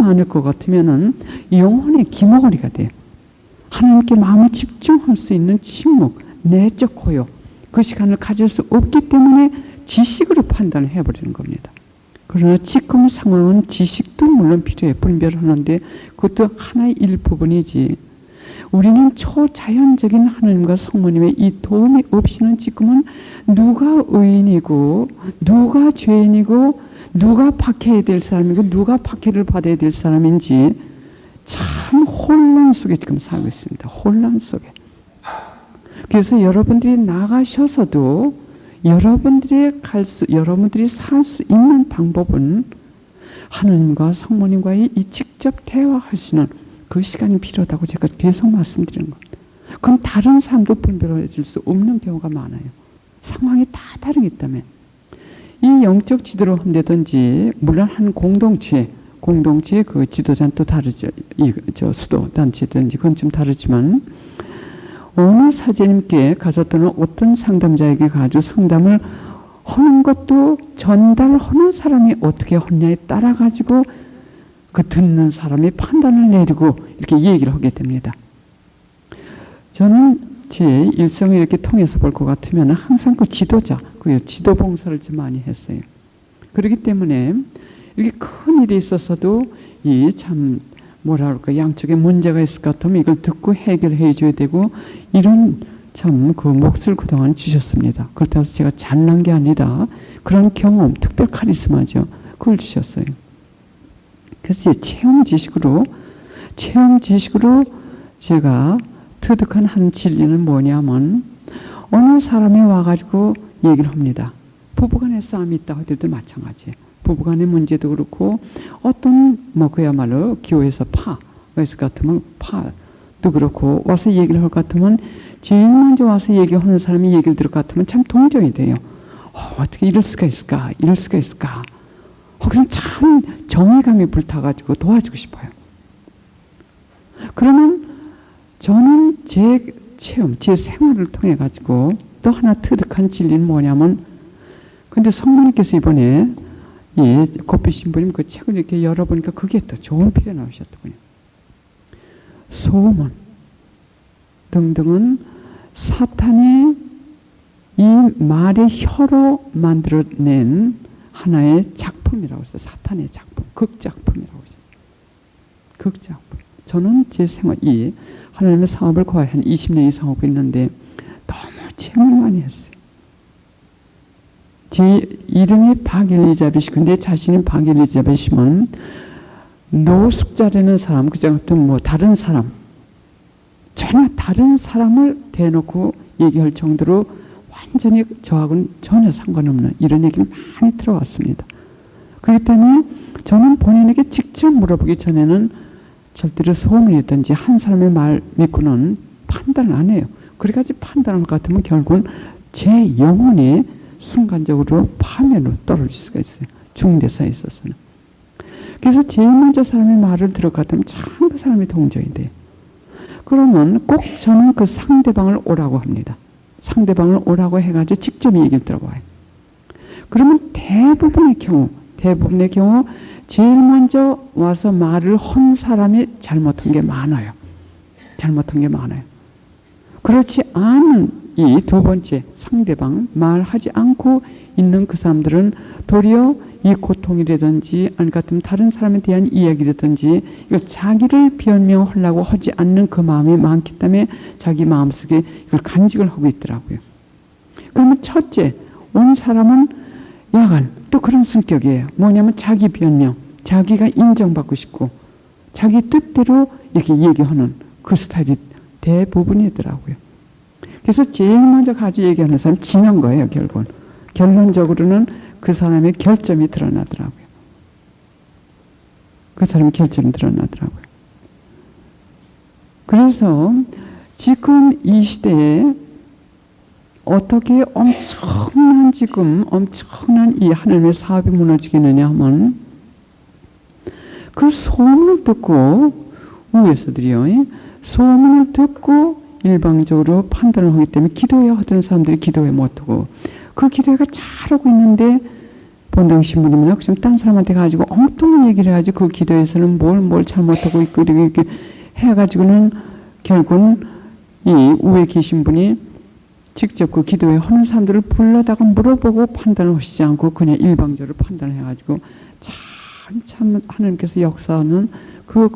많을 것 같으면은 영혼의 기머거리가 돼요. 하나님께 마음을 집중할 수 있는 침묵, 내적 고요, 그 시간을 가질 수 없기 때문에 지식으로 판단을 해버리는 겁니다. 그러나 지금 상황은 지식도 물론 필요해. 분별하는데 그것도 하나의 일부분이지. 우리는 초자연적인 하나님과 성모님의 이 도움이 없이는 지금은 누가 의인이고 누가 죄인이고 누가 박해야 될 사람이고 누가 박해를 받아야 될 사람인지 참 혼란 속에 지금 살고 있습니다. 혼란 속에. 그래서 여러분들이 나가셔서도 여러분들이 살 수 있는 방법은 하나님과 성모님과의 이 직접 대화하시는 그 시간이 필요하다고 제가 계속 말씀드리는 겁니다. 그건 다른 사람도 분별해 줄 수 없는 경우가 많아요. 상황이 다 다르기 때문에. 이 영적 지도를 한다든지 물론 한 공동체의 그 지도자는 또 다르죠. 저 수도 단체든지 그건 좀 다르지만 어느 사제님께 가서 또는 어떤 상담자에게 가서 상담을 하는 것도 전달하는 사람이 어떻게 하느냐에 따라 가지고 그 듣는 사람이 판단을 내리고 이렇게 얘기를 하게 됩니다. 저는 제 일생을 이렇게 통해서 볼 것 같으면 항상 그 지도자, 그 지도 봉사를 좀 많이 했어요. 그렇기 때문에 이렇게 큰 일이 있었어도 이 참 뭐라 그럴까 양쪽에 문제가 있을 것 같으면 이걸 듣고 해결해 줘야 되고 이런 참 그 몫을 그동안 주셨습니다. 그렇다고 해서 제가 잘난 게 아니라 그런 경험, 특별 카리스마죠. 그걸 주셨어요. 그래서 체험 지식으로 제가 터득한 한 진리는 뭐냐면 어느 사람이 와가지고 얘기를 합니다. 부부간에 싸움이 있다 하더라도 마찬가지예요. 부부간의 문제도 그렇고 어떤 그야말로 교회에서 그래서 같으면 파도 그렇고 와서 얘기를 할 것 같으면 제일 먼저 와서 얘기하는 사람이 얘기를 들을 것 같으면 참 동정이 돼요. 어떻게 이럴 수가 있을까? 혹시 참 정의감이 불타가지고 도와주고 싶어요. 그러면 저는 제 체험, 제 생활을 통해 가지고 또 하나 터득한 진리는 뭐냐면 근데 성모님께서 이번에 고피 신부님 그 책을 이렇게 열어보니까 그게 또 좋은 표현 나오셨더군요. 소문 등등은 사탄이 이 말의 혀로 만들어낸 하나의 작품이라고 했어요. 사탄의 작품, 극작품이라고 했어요. 극작품. 저는 제 생활, 하나님의 사업을 거의 한 20년 이상 하고 있는데 너무 체험을 많이 했어요. 제 이름이 박엘리자벳이 근데 자신이 박엘리자벳이면 노숙자라는 사람, 그저 같은 다른 사람, 전혀 다른 사람을 대놓고 얘기할 정도로 완전히 저하고는 전혀 상관없는 이런 얘기 많이 들어왔습니다. 그렇기 때문에 저는 본인에게 직접 물어보기 전에는 절대로 소문이든지 한 사람의 말 믿고는 판단을 안 해요. 그래가지고 판단할 것 같으면 결국은 제 영혼이 순간적으로 파면으로 떨어질 수가 있어요. 중대사에 있어서는. 그래서 제일 먼저 사람의 말을 들을 것 같으면 참 그 사람이 동정이 돼요. 그러면 꼭 저는 그 상대방을 오라고 합니다. 상대방을 오라고 해가지고 직접 얘기를 들어봐요. 그러면 대부분의 경우 제일 먼저 와서 말을 한 사람이 잘못한 게 많아요. 그렇지 않은 이 두 번째 상대방 말하지 않고 있는 그 사람들은 도리어 이 고통이라든지 아니 같으면 다른 사람에 대한 이야기라든지 이걸 자기를 변명하려고 하지 않는 그 마음이 많기 때문에 자기 마음속에 이걸 간직을 하고 있더라고요. 그러면 첫째 온 사람은 야간 또 그런 성격이에요. 뭐냐면 자기 변명, 자기가 인정받고 싶고 자기 뜻대로 이렇게 얘기하는 그 스타일이 대부분이더라고요. 그래서 제일 먼저 가지고 얘기하는 사람이 지는 거예요. 결국은. 결론적으로는 그 사람의 결점이 드러나더라고요. 그래서 지금 이 시대에 어떻게 엄청난 이 하나님의 사업이 무너지겠느냐 하면 그 소문을 듣고 위에서들이요. 소문을 듣고 일방적으로 판단을 하기 때문에 기도회 하던 사람들이 기도회 못하고 그 기도회가 잘하고 있는데 본당 신부님이나 좀 딴 사람한테 가지고 엉뚱한 얘기를 해가지고 그 기도에서는 뭘 잘못하고 있고 이렇게 해가지고는 결국은 이 위에 계신 분이 직접 그 기도에 하는 사람들을 불러다가 물어보고 판단을 하시지 않고 그냥 일방적으로 판단을 해가지고 참 하나님께서 역사하는 그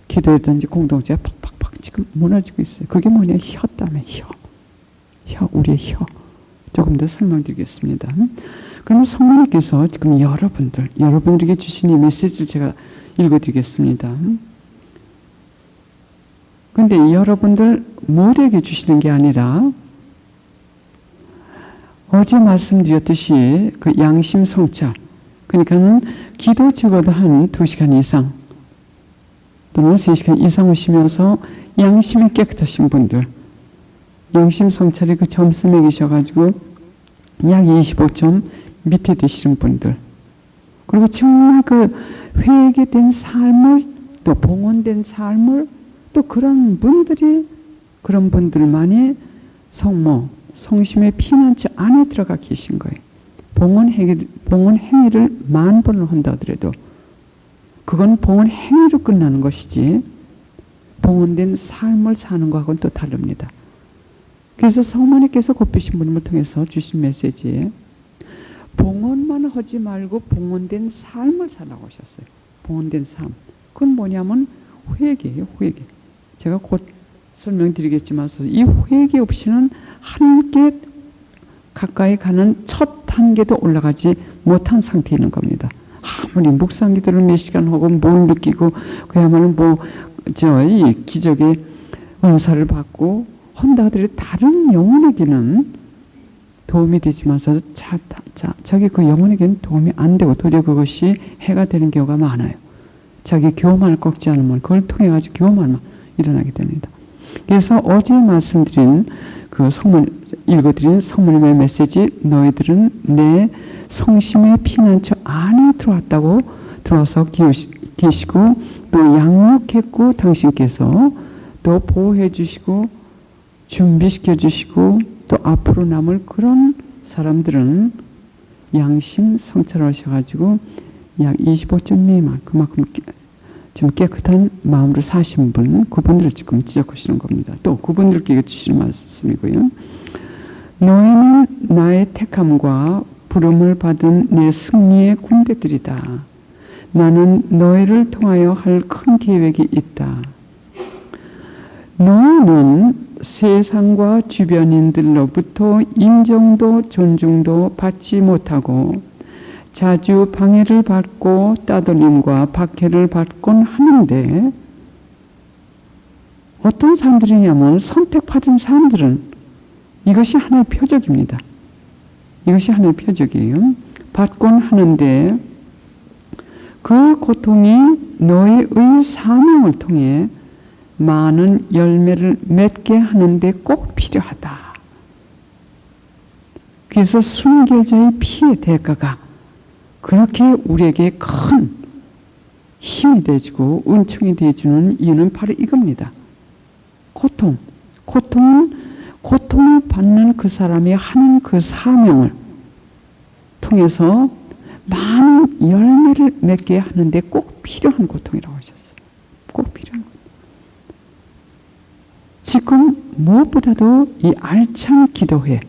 기도라든지 공동체가 팍팍팍 지금 무너지고 있어요. 그게 뭐냐? 혀 때문에 혀, 우리의 혀. 조금 더 설명드리겠습니다. 그러면 성모님께서 지금 여러분들에게 주신 이 메시지를 제가 읽어드리겠습니다. 근데 여러분들 모두에게 주시는 게 아니라 어제 말씀드렸듯이 그 양심 성찰, 그러니까는 기도 적어도 한 2시간 이상 또는 3시간 이상 오시면서 양심이 깨끗하신 분들, 양심 성찰에 그 점수 매기셔가지고 약 25점 밑에 드시는 분들, 그리고 정말 그 회개된 삶을 또 봉헌된 삶을 또 그런 분들만이 성심의 피난처 안에 들어가 계신 거예요. 봉헌 행위를 10,000번을 한다 하더라도 그건 봉헌 행위로 끝나는 것이지 봉헌된 삶을 사는 것하고는 또 다릅니다. 그래서 성모님께서 곱비신 분을 통해서 주신 메시지에 봉헌만 하지 말고 봉헌된 삶을 살라고 하셨어요. 봉헌된 삶. 그건 뭐냐면 회개예요. 회개. 제가 곧 설명드리겠지만 이 회개 없이는 하나님께 가까이 가는 첫 단계도 올라가지 못한 상태에 있는 겁니다. 아무리 묵상 기도를 몇 시간 하고 뭘 느끼고 그야말로 이 기적의 은사를 받고 한다 하더라도 다른 영혼에게는 도움이 되지만서도 자기 그 영혼에게는 도움이 안 되고 도리어 그것이 해가 되는 경우가 많아요. 자기 교만을 꺾지 않으면 그걸 통해 가지고 교만만 일어나게 됩니다. 그래서 어제 말씀드린 읽어드린 성모님의 메시지, 너희들은 내 성심의 피난처 안에 들어와서 계시고 또 양육했고 당신께서 또 보호해 주시고 준비시켜 주시고 또 앞으로 남을 그런 사람들은 양심 성찰하셔가지고 약 25점 미만 그만큼 지금 깨끗한 마음으로 사신 분, 그분들을 지금 지적하시는 겁니다. 또 그분들께 주시는 말씀이고요. 너희는 나의 택함과 부름을 받은 내 승리의 군대들이다. 나는 너희를 통하여 할 큰 계획이 있다. 너희는 세상과 주변인들로부터 인정도 존중도 받지 못하고 자주 방해를 받고 따돌림과 박해를 받곤 하는데 어떤 사람들이냐면 선택받은 사람들은 이것이 하나의 표적입니다. 이것이 하나의 표적이에요. 받곤 하는데 그 고통이 너희의 사명을 통해 많은 열매를 맺게 하는데 꼭 필요하다. 그래서 순교자의 피의 대가가 그렇게 우리에게 큰 힘이 되어주고 은총이 되어주는 이유는 바로 이겁니다. 고통을 받는 그 사람이 하는 그 사명을 통해서 많은 열매를 맺게 하는데 꼭 필요한 고통이라고 하셨어요. 꼭 필요한 고통. 지금 무엇보다도 이 알찬 기도회,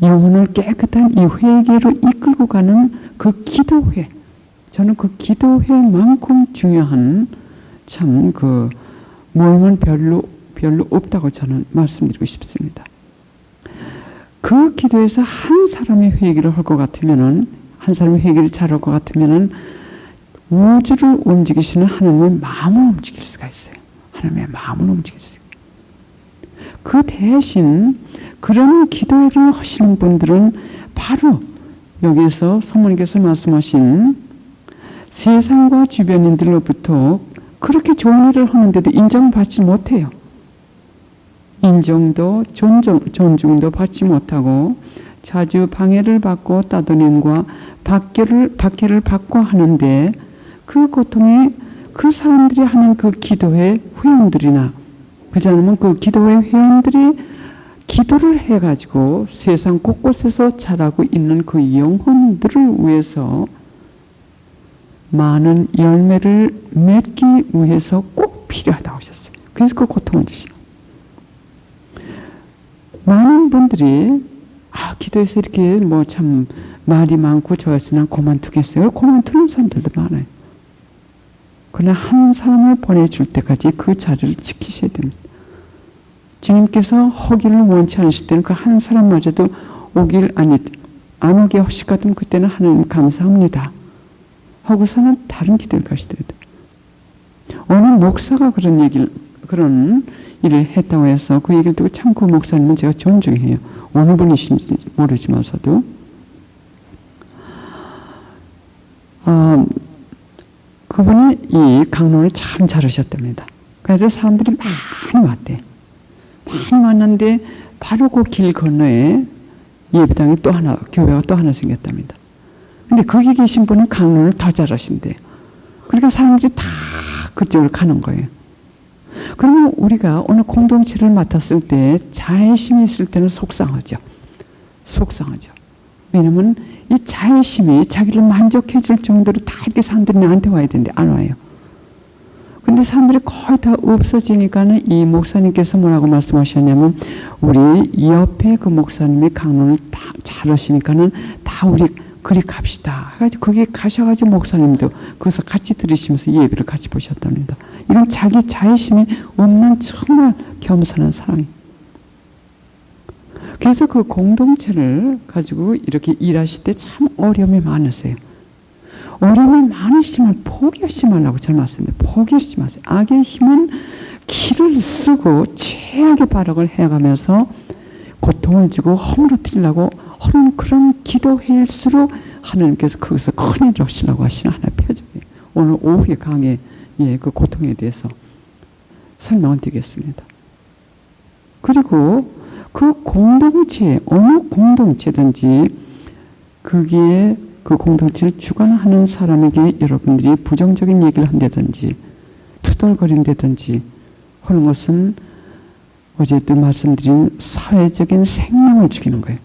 영혼을 깨끗한 이 회개로 이끌고 가는 그 기도회, 저는 그 기도회만큼 중요한 참 그 모임은 별로 없다고 저는 말씀드리고 싶습니다. 그 기도에서 한 사람이 회개를 할 것 같으면은, 한 사람이 회개를 잘할 것 같으면은 우주를 움직이시는 하나님의 마음을 움직일 수가 있어요. 하나님의 마음을 움직일 수 있어요. 그 대신 그런 기도를 하시는 분들은 바로 여기에서 성모님께서 말씀하신 세상과 주변인들로부터 그렇게 좋은 일을 하는데도 인정받지 못해요. 인정도 존중도 받지 못하고 자주 방해를 받고 따돌림과 박해를 받고 하는데 그 고통에 그 사람들이 하는 그 기도회 회원들이나 그러지 않으면 그 기도회 회원들이 기도를 해가지고 세상 곳곳에서 자라고 있는 그 영혼들을 위해서 많은 열매를 맺기 위해서 꼭 필요하다고 하셨어요. 그래서 그 고통을 주시는. 많은 분들이 기도해서 이렇게 뭐 참 말이 많고 좋아서 난 그만두겠어요. 그만두는 사람들도 많아요. 그러나 한 사람을 보내줄 때까지 그 자리를 지키셔야 됩니다. 주님께서 허기를 원치 않으실 때는 그 한 사람마저도 안 오게 하실 것 같으면 그때는 하나님 감사합니다 하고서는 다른 기도를 가시더라도, 어느 목사가 그런 일을 했다고 해서 그 얘기를 듣고 참 그 목사님은 제가 존중해요. 어느 분이신지 모르지만서도 그분이 이 강론을 참 잘하셨답니다. 그래서 사람들이 많이 왔대. 많이 왔는데 바로 그 길 건너에 예배당이 또 하나, 교회가 또 하나 생겼답니다. 근데 거기 계신 분은 강론을 더 잘하신대요. 그러니까 사람들이 다 그쪽으로 가는 거예요. 그러면 우리가 어느 공동체를 맡았을 때 자애심이 있을 때는 속상하죠. 왜냐면 이 자애심이 자기를 만족해 줄 정도로 다 이렇게 사람들이 나한테 와야 되는데 안 와요. 근데 사람들이 거의 다 없어지니까는 이 목사님께서 뭐라고 말씀하셨냐면, 우리 옆에 그 목사님이 강론을 다 잘하시니까는 다 우리 그리 갑시다 해가지고 거기 가셔가지고 목사님도 거기서 같이 들으시면서 예배를 같이 보셨답니다. 이런 자기 자애심이 없는 정말 겸손한 사람이에요. 그래서 그 공동체를 가지고 이렇게 일하실 때 참 어려움이 많으세요. 어려움이 많으시면 포기하지 말라고 저는 말씀드려요. 포기하지 마세요. 악의 힘은 기를 쓰고 최악의 발악을 해가면서 고통을 주고 허물어뜨리려고 하는 그런 기도회일수록 하나님께서 거기서 큰일을 하시려고 하시는 하나의 표적이에요. 오늘 오후에 강의에 그 고통에 대해서 설명을 드리겠습니다. 그리고 그 공동체, 어느 공동체든지 거기에 그 공동체를 주관하는 사람에게 여러분들이 부정적인 얘기를 한다든지 투덜거린다든지 하는 것은 어제도 말씀드린 사회적인 생명을 죽이는 거예요.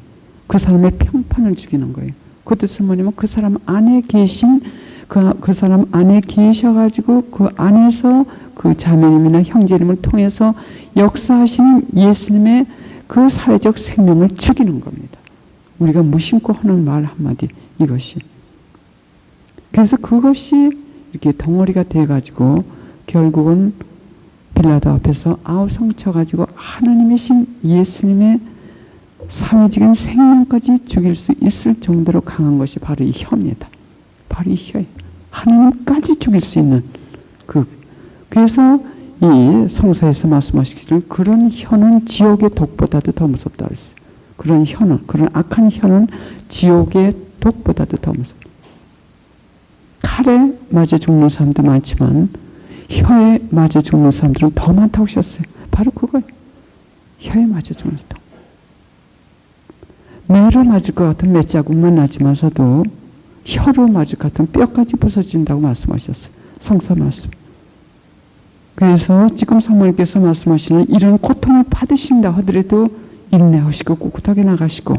그 사람의 평판을 죽이는 거예요. 그 뜻은 뭐냐면 그 사람 안에 계신 그 사람 안에 계셔가지고 그 안에서 그 자매님이나 형제님을 통해서 역사하시는 예수님의 그 사회적 생명을 죽이는 겁니다. 우리가 무심코 하는 말 한마디, 이것이. 그래서 그것이 이렇게 덩어리가 돼가지고 결국은 빌라도 앞에서 아우성 쳐가지고 하나님이신 예수님의 사회적인 생명까지 죽일 수 있을 정도로 강한 것이 바로 이 혀입니다. 바로 이 혀예요. 하나님까지 죽일 수 있는 그래서 이 성서에서 말씀하시기를 그런 혀는 지옥의 독보다도 더 무섭다고 했어요. 그런 악한 혀는 지옥의 독보다도 더 무섭다. 칼에 맞아 죽는 사람도 많지만 혀에 맞아 죽는 사람들은 더 많다고 하셨어요. 바로 그거예요. 혀에 맞아 죽는 사람. 매로 맞을 것 같은 몇 자국만 나지만서도 혀로 맞을 것 같은 뼈까지 부서진다고 말씀하셨어요. 성서 말씀. 그래서 지금 사모님께서 말씀하시는 이런 고통을 받으신다 하더라도 인내하시고 꿋꿋하게 나가시고,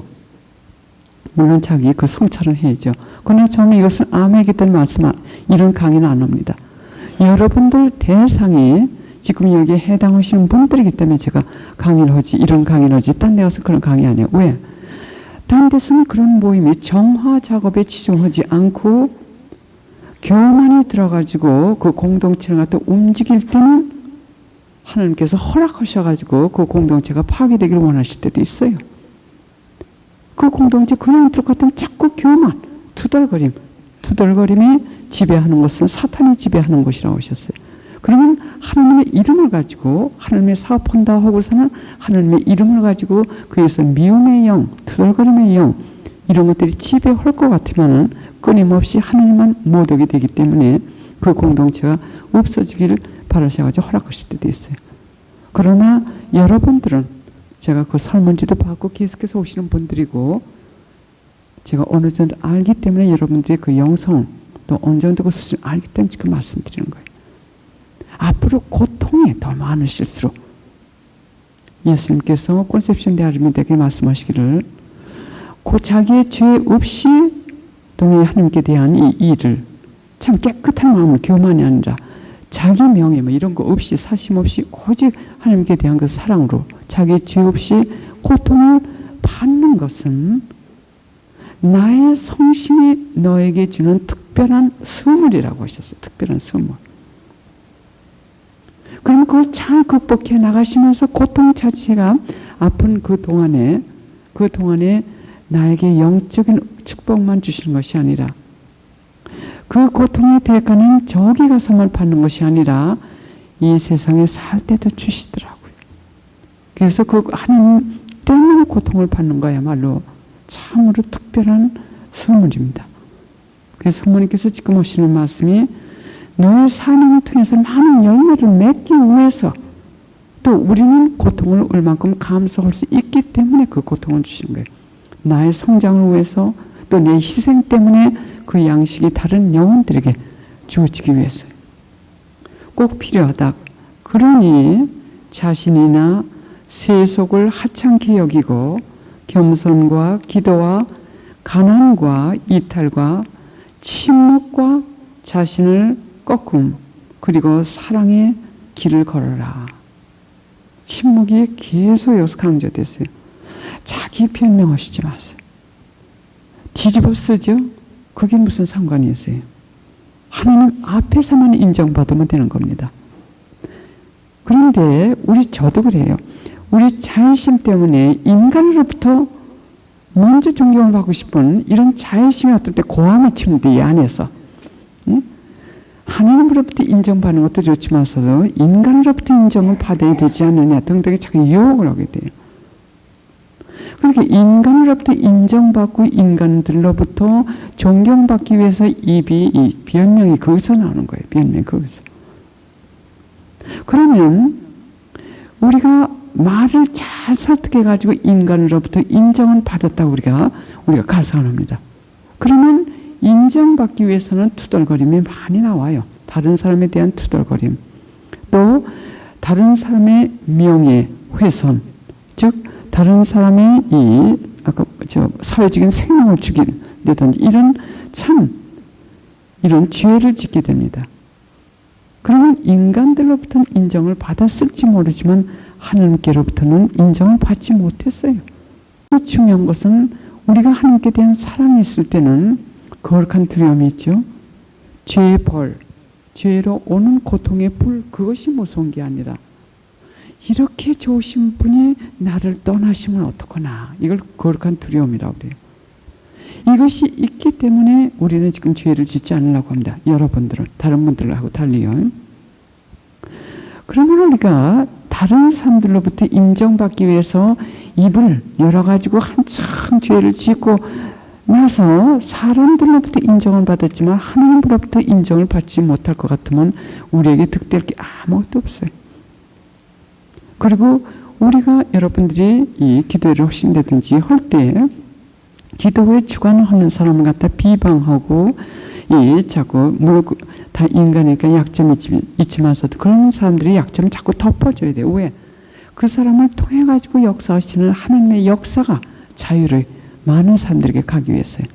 물론 자기 그 성찰을 해야죠. 그러나 저는 이것은 암에게 된 이런 강의는 안 합니다. 여러분들 대상이 지금 여기에 해당하시는 분들이기 때문에 제가 강의를 하지, 이런 강의를 하지, 딴 데 가서 그런 강의 안 해요. 왜? 딴 데서는 그런 모임이 정화 작업에 치중하지 않고 교만이 들어가지고 그 공동체를 갖다 움직일 때는 하나님께서 허락하셔가지고 그 공동체가 파괴되기를 원하실 때도 있어요. 그 공동체 그냥 들어갔더니 자꾸 교만, 투덜거림이 지배하는 것은 사탄이 지배하는 것이라고 하셨어요. 그러면 하나님의 이름을 가지고 하나님의 사업한다 하고서는 하나님의 이름을 가지고 그에서 미움의 영, 투덜거림의 영 이런 것들이 지배할 것 같으면은 끊임없이 하나님만 모독이 되기 때문에 그 공동체가 없어지기를 바라셔가지고 허락하실 때도 있어요. 그러나 여러분들은 제가 그 설문지도 받고 계속해서 오시는 분들이고 제가 어느 정도 알기 때문에 여러분들의 그 영성 또 어느 정도 그 수준 알기 때문에 지금 말씀드리는 거예요. 앞으로 고통이 더 많으실수록 예수님께서 콘셉션 데 아르미다에게 말씀하시기를 그 자기의 죄 없이 또 하나님께 대한 이 일을 참 깨끗한 마음으로 교만이 아니라 자기 명예 뭐 이런 거 없이 사심 없이 오직 하나님께 대한 그 사랑으로 자기 죄 없이 고통을 받는 것은 나의 성심이 너에게 주는 특별한 선물이라고 하셨어요. 특별한 선물. 그러면 그걸 잘 극복해 나가시면서 고통 자체가 아픈 그 동안에 나에게 영적인 축복만 주시는 것이 아니라 그 고통의 대가는 저기 가서만 받는 것이 아니라 이 세상에 살 때도 주시더라고요. 그래서 그 하나님 때문에 고통을 받는 거야말로 참으로 특별한 선물입니다. 그래서 성모님께서 지금 하시는 말씀이 너의 삶을 통해서 많은 열매를 맺기 위해서 또 우리는 고통을 얼만큼 감수할 수 있기 때문에 그 고통을 주시는 거예요. 나의 성장을 위해서 또 내 희생 때문에 그 양식이 다른 영혼들에게 주어지기 위해서요. 꼭 필요하다. 그러니 자신이나 세속을 하찮게 여기고 겸손과 기도와 가난과 이탈과 침묵과 자신을 꺾음 그리고 사랑의 길을 걸어라. 침묵이 계속 여기서 강조됐어요. 자기 변명하시지 마세요. 뒤집어 쓰죠? 그게 무슨 상관이 있어요? 하나님 앞에서만 인정받으면 되는 겁니다. 그런데 저도 그래요. 우리 자의심 때문에 인간으로부터 먼저 존경을 받고 싶은 이런 자의심이 어떨 때 고함을 치는데 이 안에서 하나님으로부터 인정받는 것도 좋지만서도 인간으로부터 인정을 받아야 되지 않느냐 등등의 자꾸 유혹을 하게 돼요. 그렇게 인간으로부터 인정받고 인간들로부터 존경받기 위해서 이 변명이 거기서 나오는 거예요. 변명이 거기서. 그러면 우리가 말을 잘 설득해가지고 인간으로부터 인정을 받았다고 우리가 가상을 합니다. 그러면 인정받기 위해서는 투덜거림이 많이 나와요. 다른 사람에 대한 투덜거림. 또 다른 사람의 명예 훼손. 즉 다른 사람의 사회적인 생명을 죽이려든지 이런 죄를 짓게 됩니다. 그러면 인간들로부터는 인정을 받았을지 모르지만 하나님께로부터는 인정을 받지 못했어요. 중요한 것은 우리가 하나님께 대한 사랑이 있을 때는 거룩한 두려움이 있죠. 죄의 벌, 죄로 오는 고통의 불, 그것이 무서운 게 아니라 이렇게 좋으신 분이 나를 떠나시면 어떡하나. 이걸 거룩한 두려움이라고 그래요. 이것이 있기 때문에 우리는 지금 죄를 짓지 않으려고 합니다. 여러분들은 다른 분들하고 달리요. 그러면 우리가 다른 사람들로부터 인정받기 위해서 입을 열어가지고 한참 죄를 짓고 나서 사람들로부터 인정을 받았지만 하나님으로부터 인정을 받지 못할 것 같으면 우리에게 득될 게 아무것도 없어요. 그리고 우리가 여러분들이 이 기도회를 하신다든지 할 때 기도회 주관을 하는 사람을 갖다 비방하고 자꾸 다 인간이니까 약점이 있지만서도 그런 사람들이 약점을 자꾸 덮어줘야 돼요. 왜? 그 사람을 통해 가지고 역사하시는 하나님의 역사가 자유를 많은 사람들에게 가기 위해서요.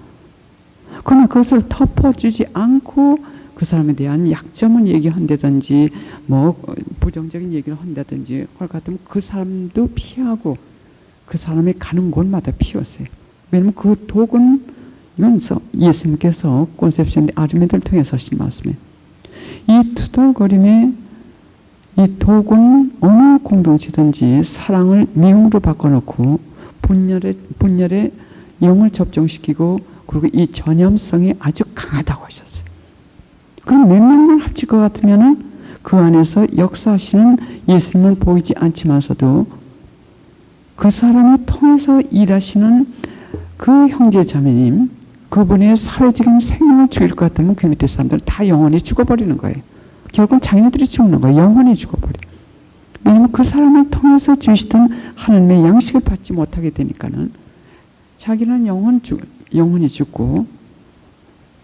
그러나 그것을 덮어주지 않고 그 사람에 대한 약점을 얘기한다든지 부정적인 얘기를 한다든지 할 것 같으면 그 사람도 피하고 그 사람이 가는 곳마다 피웠어요. 왜냐하면 그 독은 이건 예수님께서 콘셉션 아르미다를 통해서 하신 말씀이에요. 이 투덜거림의 이 독은 어느 공동체든지 사랑을 미움으로 바꿔놓고 분열에 영을 접종시키고 그리고 이 전염성이 아주 강하다고 하셨어요. 그럼 몇몇만 합칠 것 같으면은 그 안에서 역사하시는 예수님은 보이지 않지만서도 그 사람을 통해서 일하시는 그 형제 자매님, 그분의 사회적인 생명을 죽일 것 같으면 그 밑에 사람들은 다 영원히 죽어버리는 거예요. 결국은 자기네들이 죽는 거예요. 영원히 죽어버려요. 왜냐하면 그 사람을 통해서 주시던 하나님의 양식을 받지 못하게 되니까는 자기는 영원히 죽고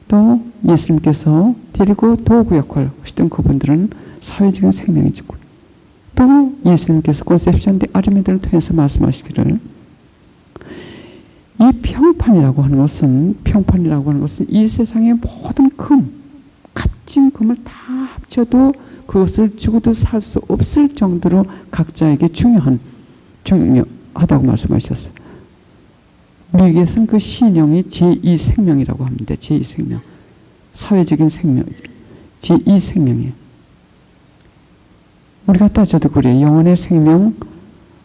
또 예수님께서 데리고 도구 역할을 하시던 그분들은 사회적인 생명이 죽고 또 예수님께서 콘셉션 데 아르메드를 통해서 말씀하시기를 이 평판이라고 하는 것은 이 세상의 모든 값진 금을 다 합쳐도 그것을 주고도 살 수 없을 정도로 각자에게 중요하다고 말씀하셨어요. 미국에서는 그 신용이 제2생명이라고 합니다. 제2생명. 사회적인 생명, 제2생명이에요. 우리가 따져도 그래요. 영혼의 생명,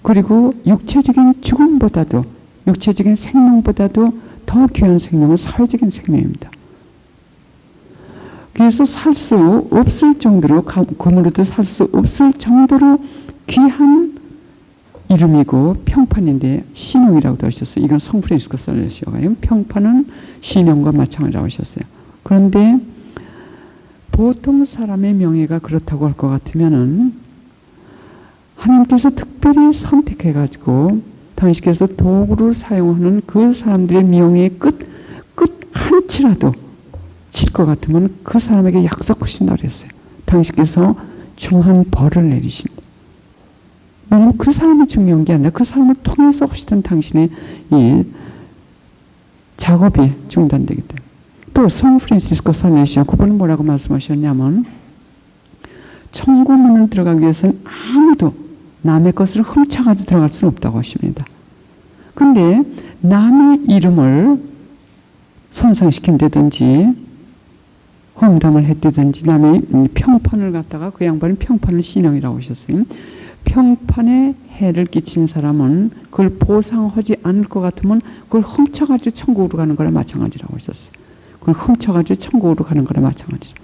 그리고 육체적인 죽음보다도, 육체적인 생명보다도 더 귀한 생명은 사회적인 생명입니다. 그래서 살 수 없을 정도로, 금으로도 살 수 없을 정도로 귀한 이름이고 평판인데 신용이라고도 하셨어요. 이건 성 프란시스코 살레시오가 평판은 신용과 마찬가지라고 하셨어요. 그런데 보통 사람의 명예가 그렇다고 할 것 같으면은 하나님께서 특별히 선택해가지고 당신께서 도구를 사용하는 그 사람들의 명예의 끝 한치라도 칠 것 같으면 그 사람에게 약속하신다고 그랬어요. 당신께서 중한 벌을 내리신다. 왜냐하면 그 사람이 중요한 게 아니라 그 사람을 통해서 하시던 당신의 이 작업이 중단되기 때문에. 또 성 프란시스코 살레시오 그분은 뭐라고 말씀하셨냐면 천국문을 들어가기 위해서는 아무도 남의 것을 훔쳐가지고 들어갈 수는 없다고 하십니다. 근데 남의 이름을 손상시킨다든지 험담을 했다든지 남의 평판을 갖다가 그 양반은 평판을 신용이라고 하셨어요. 평판에 해를 끼친 사람은 그걸 보상하지 않을 것 같으면 그걸 훔쳐가지고 천국으로 가는 거랑 마찬가지라고 하셨어요. 그걸 훔쳐가지고 천국으로 가는 거랑 마찬가지로.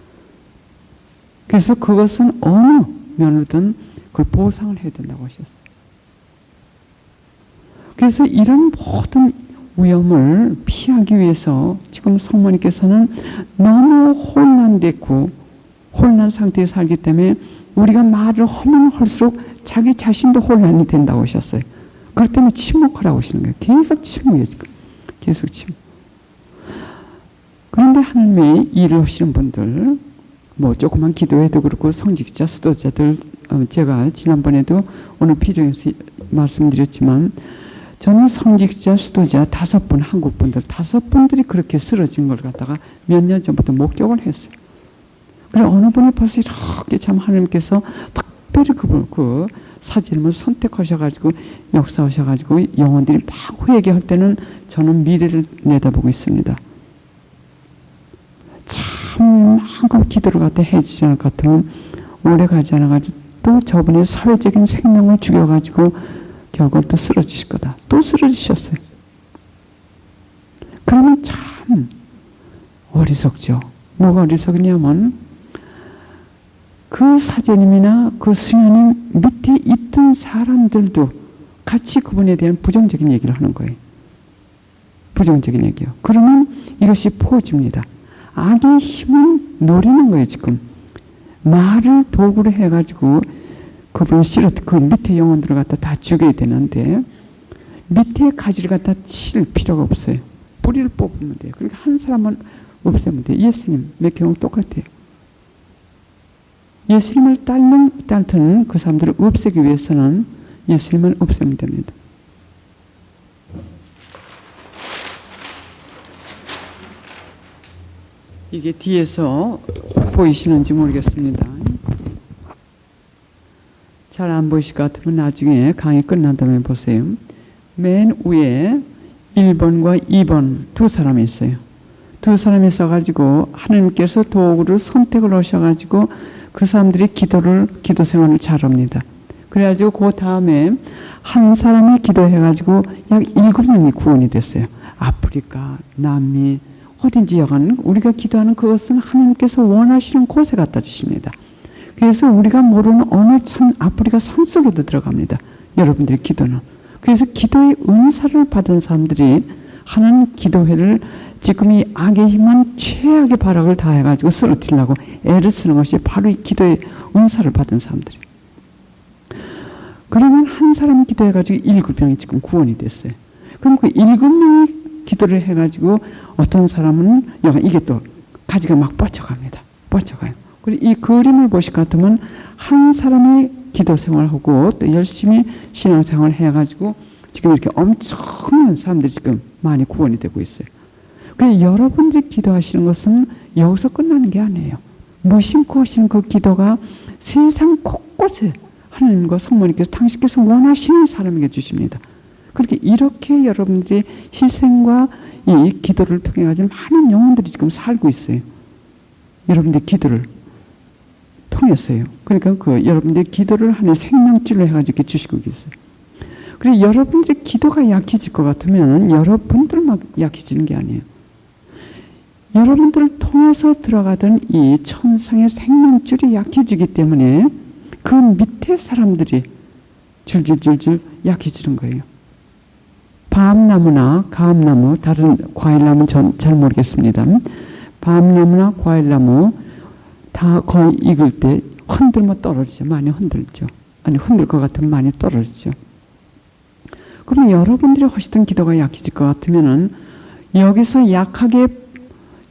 그래서 그것은 어느 면으로든 그걸 보상을 해야 된다고 하셨어요. 그래서 이런 모든 위험을 피하기 위해서 지금 성모님께서는 너무 혼란됐고 혼란 상태에 살기 때문에 우리가 말을 하면 할수록 자기 자신도 혼란이 된다고 하셨어요. 그렇기 때문에 침묵하라고 하시는 거예요. 계속 침묵이에요. 계속 침묵. 그런데 하나님의 일을 하시는 분들, 뭐 조그만 기도회도 그렇고 성직자, 수도자들, 제가 지난번에도 오늘 비정에서 말씀드렸지만 저는 성직자, 수도자 5분, 한국분들 5분들이 그렇게 쓰러진 걸 갖다가 몇 년 전부터 목격을 했어요. 그래 어느 분이 벌써 이렇게 참 하나님께서 특별히 그 사진을 선택하셔가지고 역사하셔가지고 영혼들이 막 회개할 때는 저는 미래를 내다보고 있습니다. 참 한국 기도를 갖다 해주지 않을 것 같으면 오래 가지 않아가지고 또 저분의 사회적인 생명을 죽여가지고 결국 또 쓰러지실 거다. 또 쓰러지셨어요. 그러면 참 어리석죠. 뭐가 어리석냐면 그 사제님이나 그 수녀님 밑에 있던 사람들도 같이 그분에 대한 부정적인 얘기를 하는 거예요. 부정적인 얘기요. 그러면 이것이 포집니다. 악의 힘은 노리는 거예요. 지금 말을 도구로 해가지고 그분을 그 밑에 영혼들을 갖다 다 죽여야 되는데 밑에 가지를 갖다 칠 필요가 없어요. 뿌리를 뽑으면 돼요. 그러니까 한 사람은 없애면 돼요. 예수님 몇 경우 똑같아요. 예수님을 따르는 그 사람들을 없애기 위해서는 예수님을 없애면 됩니다. 이게 뒤에서 보이시는지 모르겠습니다. 잘 안 보이실 것 같으면 나중에 강의 끝난 다음에 보세요. 맨 위에 1번과 2번 두 사람이 있어요. 두 사람이 있어가지고 하나님께서 도구를 선택을 하셔가지고 그 사람들이 기도 생활을 잘합니다. 그래가지고 그 다음에 한 사람이 기도해가지고 약 7명이 구원이 됐어요. 아프리카, 남미, 어딘지 여간 우리가 기도하는 그것은 하나님께서 원하시는 곳에 갖다 주십니다. 그래서 우리가 모르는 어느 참 아프리카 산속에도 들어갑니다. 여러분들의 기도는. 그래서 기도의 은사를 받은 사람들이 하는 기도회를 지금 이 악의 힘은 최악의 발악을 다 해가지고 쓰러뜨리려고 애를 쓰는 것이 바로 이 기도의 은사를 받은 사람들이에요. 그러면 한 사람이 기도해가지고 7명이 지금 구원이 됐어요. 그럼 그 7명이 기도를 해가지고 어떤 사람은 이게 또 가지가 막 뻗쳐갑니다. 뻗쳐가요. 그리고 이 그림을 보실 것 같으면 한 사람이 기도 생활하고 또 열심히 신앙생활 해가지고 지금 이렇게 엄청난 사람들이 지금 많이 구원이 되고 있어요. 그래서 여러분들이 기도하시는 것은 여기서 끝나는 게 아니에요. 무심코 하시는 그 기도가 세상 곳곳에 하나님과 성모님께서 당신께서 원하시는 사람에게 주십니다. 그렇게 이렇게 여러분들이 희생과 이 기도를 통해 가지고 많은 영혼들이 지금 살고 있어요. 여러분들의 기도를 통했어요. 그러니까 그 여러분들의 기도를 하는 생명줄로 해가지고 이렇게 주시고 계세요. 그래서 여러분들의 기도가 약해질 것 같으면 여러분들만 약해지는 게 아니에요. 여러분들을 통해서 들어가던 이 천상의 생명줄이 약해지기 때문에 그 밑에 사람들이 줄줄줄줄 약해지는 거예요. 밤나무나 가음나무, 다른 과일나무는 전 잘 모르겠습니다. 밤나무나 과일나무 다 거의 익을 때 흔들면 떨어지죠. 많이 흔들죠. 아니 흔들 것 같으면 많이 떨어지죠. 그럼 여러분들이 하시던 기도가 약해질 것 같으면은 여기서 약하게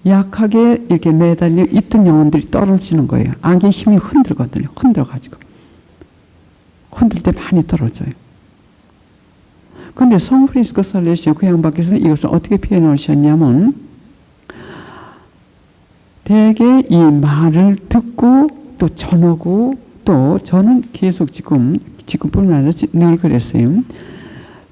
이렇게 매달려 있던 영혼들이 떨어지는 거예요. 악의 힘이 흔들거든요. 흔들어가지고. 흔들 때 많이 떨어져요. 그런데 성 프란시스코 살레시오 그 양반께서는 이것을 어떻게 표현해 오셨냐면 대개 이 말을 듣고 또 전하고 또 저는 계속 지금뿐만 아니라 늘 그랬어요.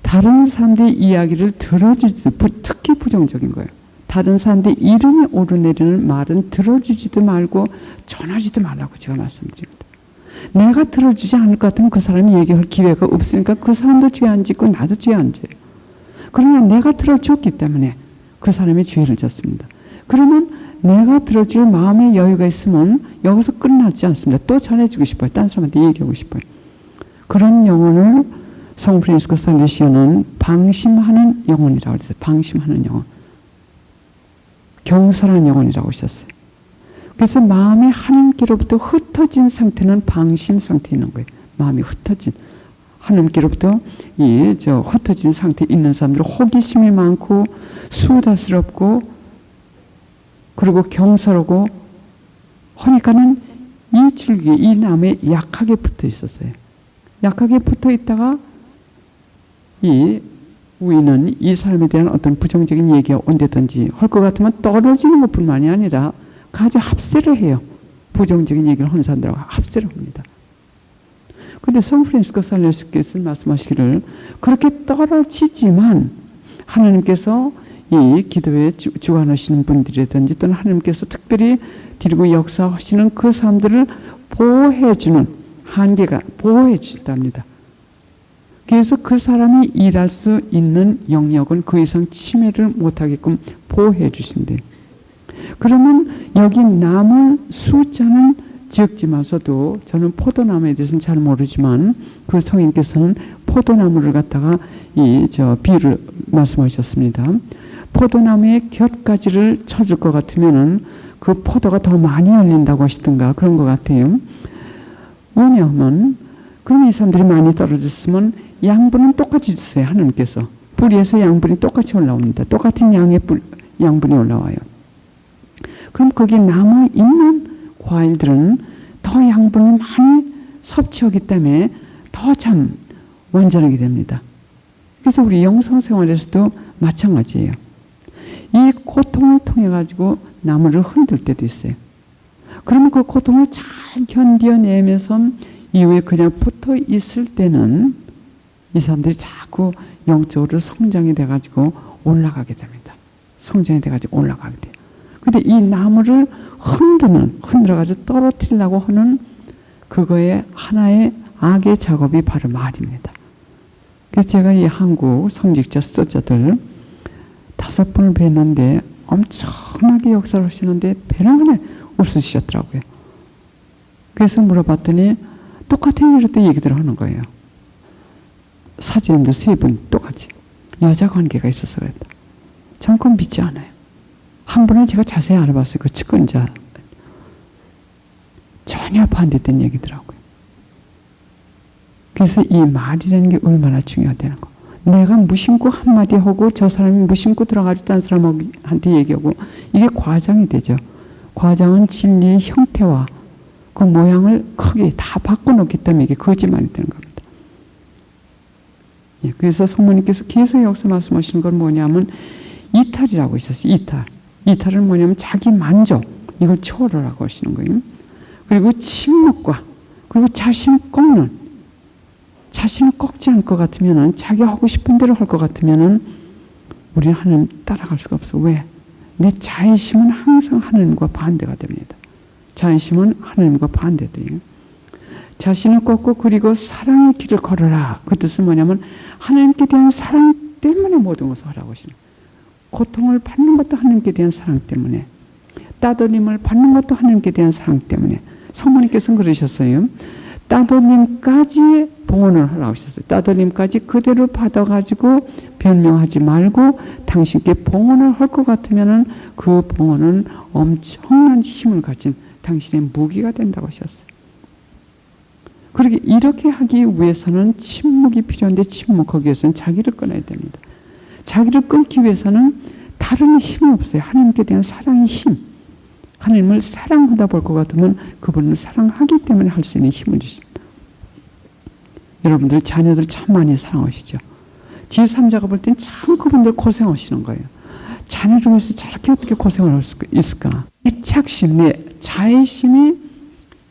다른 사람들의 이야기를 들어주지도 특히 부정적인 거예요. 다른 사람들의 이름이 오르내리는 말은 들어주지도 말고 전하지도 말라고 제가 말씀드립니다. 내가 들어주지 않을 것 같으면 그 사람이 얘기할 기회가 없으니까 그 사람도 죄 안 짓고 나도 죄 안 져요. 그러나 내가 들어줬기 때문에 그 사람이 죄를 졌습니다. 그러면 내가 들어줄 마음의 여유가 있으면 여기서 끝나지 않습니다. 또 전해주고 싶어요. 딴 사람한테 얘기하고 싶어요. 그런 영혼을 성 프란시스코 살레시오는 방심하는 영혼이라고 했어요. 방심하는 영혼. 경솔한 영혼이라고 하셨어요. 그래서 마음이 하나님께로부터 흩어진 상태는 방심 상태에 있는 거예요. 마음이 흩어진. 하나님께로부터 흩어진 상태에 있는 사람들은 호기심이 많고 수다스럽고 그리고 경솔하고 하니까는 이 줄기, 이 나무에 약하게 붙어 있었어요. 약하게 붙어 있다가 이 우리는 이 사람에 대한 어떤 부정적인 얘기가 온다든지 할 것 같으면 떨어지는 것뿐만이 아니라 가져 합세를 해요. 부정적인 얘기를 하는 사람들하고 합세를 합니다. 그런데 성 프란시스코 살레시오께서 말씀하시기를 그렇게 떨어지지만 하나님께서 이 기도에 주관하시는 분들이라든지 또는 하나님께서 특별히 드리고 역사하시는 그 사람들을 보호해주는 한계가 보호해 주신답니다. 그래서 그 사람이 일할 수 있는 영역은 그 이상 침해를 못하게끔 보호해 주신대요. 그러면 여기 나무 숫자는 적지만서도 저는 포도나무에 대해서는 잘 모르지만 그 성인께서는 포도나무를 갖다가 비유를 말씀하셨습니다. 포도나무의 곁가지를 쳐줄 것 같으면은 그 포도가 더 많이 열린다고 하시던가 그런 것 같아요. 왜냐하면 그럼 이 사람들이 많이 떨어졌으면 양분은 똑같이 주세요. 하나님께서 뿌리에서 양분이 똑같이 올라옵니다. 똑같은 양의 양분이 올라와요. 그럼 거기 남아 있는 과일들은 더 양분을 많이 섭취하기 때문에 더 참 완전하게 됩니다. 그래서 우리 영성생활에서도 마찬가지예요. 이 고통을 통해 가지고 나무를 흔들 때도 있어요. 그러면 그 고통을 잘 견뎌내면서 이후에 그냥 붙어 있을 때는 이 사람들이 자꾸 영적으로 성장이 돼가지고 올라가게 됩니다. 성장이 돼가지고 올라가게 돼요. 근데 이 나무를 흔들어가지고 떨어뜨리려고 하는 그거의 하나의 악의 작업이 바로 말입니다. 그래서 제가 이 한국 성직자 수도자들 5분을 뵀는데 엄청나게 역사를 하시는데 배낭안에 웃으시더라고요. 그래서 물어봤더니 똑같은 일을 또 얘기들 하는 거예요. 사제님도 3분 똑같이 여자 관계가 있어서 그랬다. 저는 그건 믿지 않아요. 한 분은 제가 자세히 알아봤어요. 그 측근자 전혀 반대된 얘기더라고요. 그래서 이 말이라는 게 얼마나 중요하다는 거. 내가 무심코 한마디 하고 저 사람이 무심코 들어가지도 않은 사람한테 얘기하고 이게 과장이 되죠. 과장은 진리의 형태와 그 모양을 크게 다 바꿔놓기 때문에 이게 거짓말이 되는 겁니다. 예, 그래서 성모님께서 계속 여기서 말씀하시는 건 뭐냐면 이탈이라고 있었어요. 이탈. 이탈은 뭐냐면 자기 만족, 이걸 초월하라고 하시는 거예요. 그리고 침묵과, 그리고 자신을 꺾는, 자신을 꺾지 않을 것 같으면은, 자기가 하고 싶은 대로 할 것 같으면은 우리는 하나님 따라갈 수가 없어. 왜? 내 자의심은 항상 하나님과 반대가 됩니다. 자의심은 하나님과 반대돼요. 자신을 꺾고 그리고 사랑의 길을 걸어라. 그 뜻은 뭐냐면 하나님께 대한 사랑 때문에 모든 것을 하라고 하시는 거예요. 고통을 받는 것도 하나님께 대한 사랑 때문에, 따돌림을 받는 것도 하나님께 대한 사랑 때문에. 성모님께서는 그러셨어요. 따돌림까지 봉헌을 하라고 하셨어요. 따돌림까지 그대로 받아가지고 변명하지 말고 당신께 봉헌을 할 것 같으면은 그 봉헌은 엄청난 힘을 가진 당신의 무기가 된다고 하셨어요. 그렇게 이렇게 하기 위해서는 침묵이 필요한데 침묵하기 위해서는 자기를 끊어야 됩니다. 자기를 끊기 위해서는 다른 힘이 없어요. 하나님께 대한 사랑의 힘. 하나님을 사랑하다 볼 것 같으면 그분을 사랑하기 때문에 할 수 있는 힘을 주십니다. 여러분들 자녀들 참 많이 사랑하시죠. 제3자가 볼 땐 참 그분들 고생하시는 거예요. 자녀를 위해서 저렇게 어떻게 고생을 할 수 있을까? 내 착심, 내 자의심이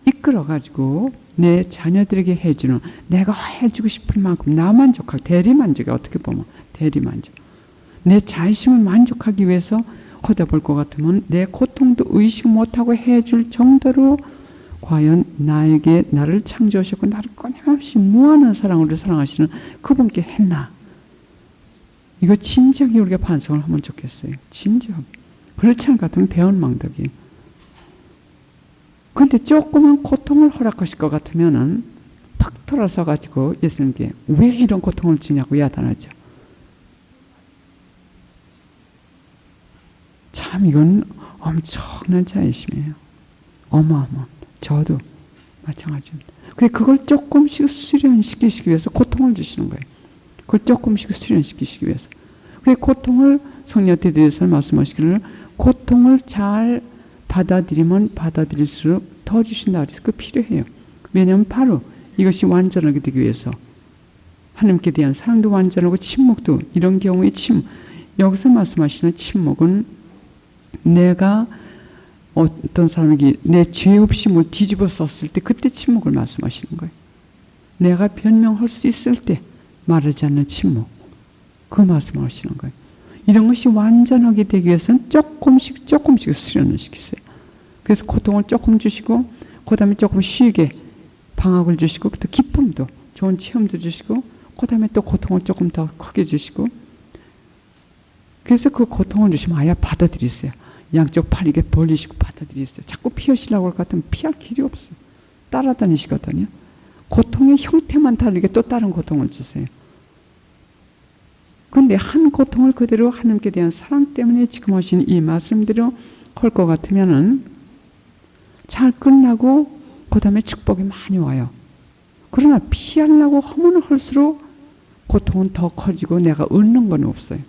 이끌어가지고 내 자녀들에게 해주는, 내가 해주고 싶은 만큼 나 만족하고, 대리만족이 어떻게 보면 대리만족. 내 자의심을 만족하기 위해서 하다 볼 것 같으면 내 고통도 의식 못하고 해줄 정도로 과연 나에게 나를 창조하셨고 나를 끊임없이 무한한 사랑으로 사랑하시는 그분께 했나? 이거 진작에 우리가 반성을 하면 좋겠어요. 진작. 그렇지 않을 것 같으면 배은망덕이에요. 근데 조그만 고통을 허락하실 것 같으면은 팍 돌아서 가지고 예수님께 왜 이런 고통을 주냐고 야단하죠. 참 이건 엄청난 자의심이에요. 어마어마. 저도 마찬가지입니다. 그걸 조금씩 수련시키시기 위해서 고통을 주시는 거예요. 그걸 조금씩 수련시키시기 위해서. 고통을 성령한테 대해서 말씀하시기를 고통을 잘 받아들이면 받아들일수록 더 주신다 그래서 그 필요해요. 왜냐하면 바로 이것이 완전하게 되기 위해서 하나님께 대한 사랑도 완전하고 침묵도 이런 경우에 여기서 말씀하시는 침묵은 내가 어떤 사람에게 내 죄 없이 뭘 뒤집어 썼을 때 그때 침묵을 말씀하시는 거예요. 내가 변명할 수 있을 때 말하지 않는 침묵. 그 말씀을 하시는 거예요. 이런 것이 완전하게 되기 위해서는 조금씩 수련을 시키세요. 그래서 고통을 조금 주시고 그 다음에 조금 쉬게 방학을 주시고 또 기쁨도 좋은 체험도 주시고 그 다음에 또 고통을 조금 더 크게 주시고 그래서 그 고통을 주시면 아예 받아들이세요. 양쪽 팔 이게 벌리시고 받아들이세요. 자꾸 피하시려고 할 것 같으면 피할 길이 없어요. 따라다니시거든요. 고통의 형태만 다르게 또 다른 고통을 주세요. 그런데 한 고통을 그대로 하나님께 대한 사랑 때문에 지금 하신 이 말씀대로 할 것 같으면은 잘 끝나고 그 다음에 축복이 많이 와요. 그러나 피하려고 하면 할수록 고통은 더 커지고 내가 얻는 건 없어요.